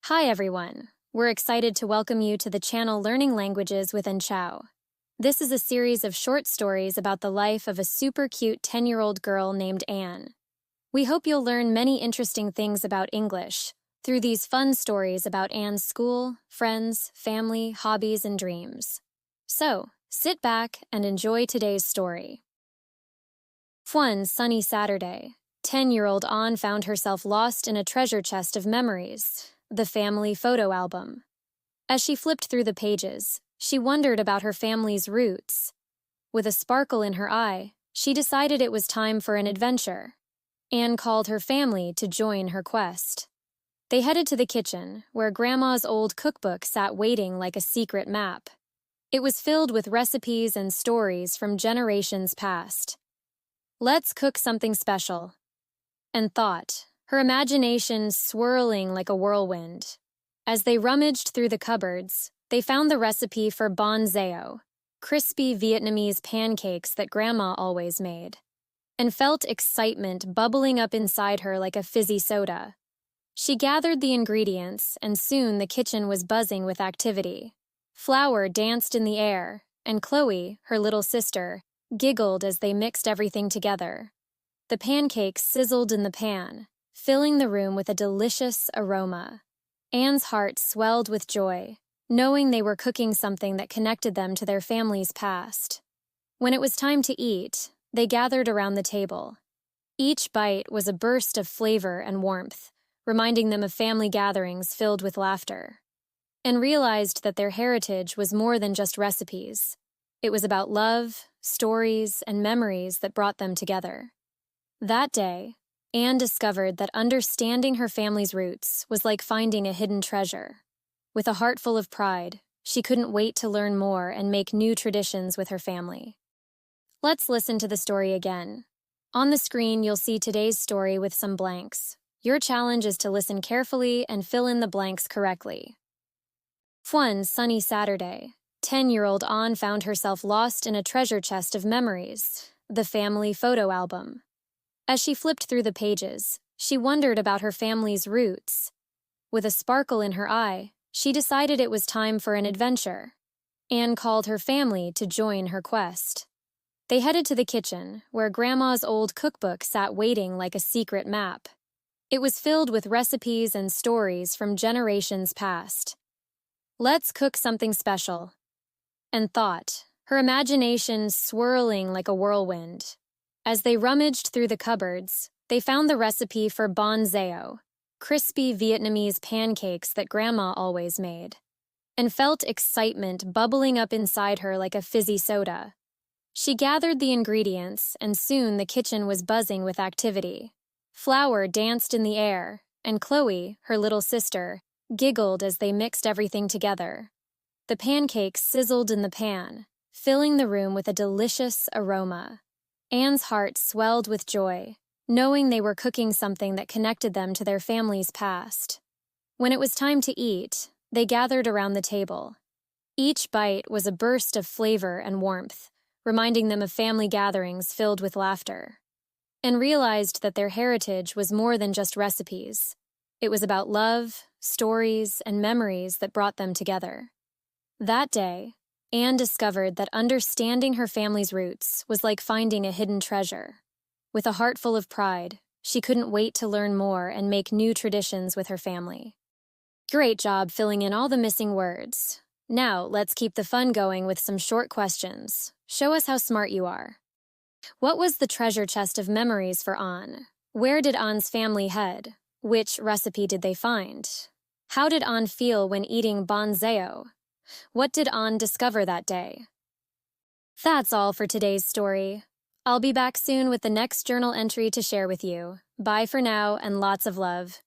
Hi everyone! We're excited to welcome you to the channel Learning Languages with Chao. This is a series of short stories about the life of a super cute 10-year-old girl named Anne. We hope you'll learn many interesting things about English through these fun stories about Anne's school, friends, family, hobbies, and dreams. So, sit back and enjoy today's story. One sunny Saturday, 10-year-old Anne found herself lost in a treasure chest of memories. The family photo album. As she flipped through the pages, she wondered about her family's roots. With a sparkle in her eye, she decided it was time for an adventure. Anne called her family to join her quest. They headed to the kitchen, where Grandma's old cookbook sat waiting like a secret map. It was filled with recipes and stories from generations past. Let's cook something special. And thought, her imagination swirling like a whirlwind. As they rummaged through the cupboards, they found the recipe for Banh Xeo, crispy Vietnamese pancakes that Grandma always made, and felt excitement bubbling up inside her like a fizzy soda. She gathered the ingredients, and soon the kitchen was buzzing with activity. Flour danced in the air, and Chloe, her little sister, giggled as they mixed everything together. The pancakes sizzled in the pan, filling the room with a delicious aroma. Anne's heart swelled with joy, knowing they were cooking something that connected them to their family's past. When it was time to eat, they gathered around the table. Each bite was a burst of flavor and warmth, reminding them of family gatherings filled with laughter, and realized that their heritage was more than just recipes. It was about love, stories, and memories that brought them together. That day, Anne discovered that understanding her family's roots was like finding a hidden treasure. With a heart full of pride, she couldn't wait to learn more and make new traditions with her family. Let's listen to the story again. On the screen, you'll see today's story with some blanks. Your challenge is to listen carefully and fill in the blanks correctly. One sunny Saturday, 10-year-old Anne found herself lost in a treasure chest of memories, the family photo album. As she flipped through the pages, she wondered about her family's roots. With a sparkle in her eye, she decided it was time for an adventure. Anne called her family to join her quest. They headed to the kitchen, where Grandma's old cookbook sat waiting like a secret map. It was filled with recipes and stories from generations past. Let's cook something special. And thought, her imagination swirling like a whirlwind. As they rummaged through the cupboards, they found the recipe for Banh Xeo, crispy Vietnamese pancakes that Grandma always made, and felt excitement bubbling up inside her like a fizzy soda. She gathered the ingredients, and soon the kitchen was buzzing with activity. Flour danced in the air, and Chloe, her little sister, giggled as they mixed everything together. The pancakes sizzled in the pan, filling the room with a delicious aroma. Anne's heart swelled with joy, knowing they were cooking something that connected them to their family's past. When it was time to eat, they gathered around the table. Each bite was a burst of flavor and warmth, reminding them of family gatherings filled with laughter, and realized that their heritage was more than just recipes. It was about love, stories, and memories that brought them together. That day, Anne discovered that understanding her family's roots was like finding a hidden treasure. With a heart full of pride, she couldn't wait to learn more and make new traditions with her family. Great job filling in all the missing words. Now, let's keep the fun going with some short questions. Show us how smart you are. What was the treasure chest of memories for Anne? Where did Anne's family head? Which recipe did they find? How did Anne feel when eating Banh Xeo? What did Anne discover that day? That's all for today's story. I'll be back soon with the next journal entry to share with you. Bye for now and lots of love.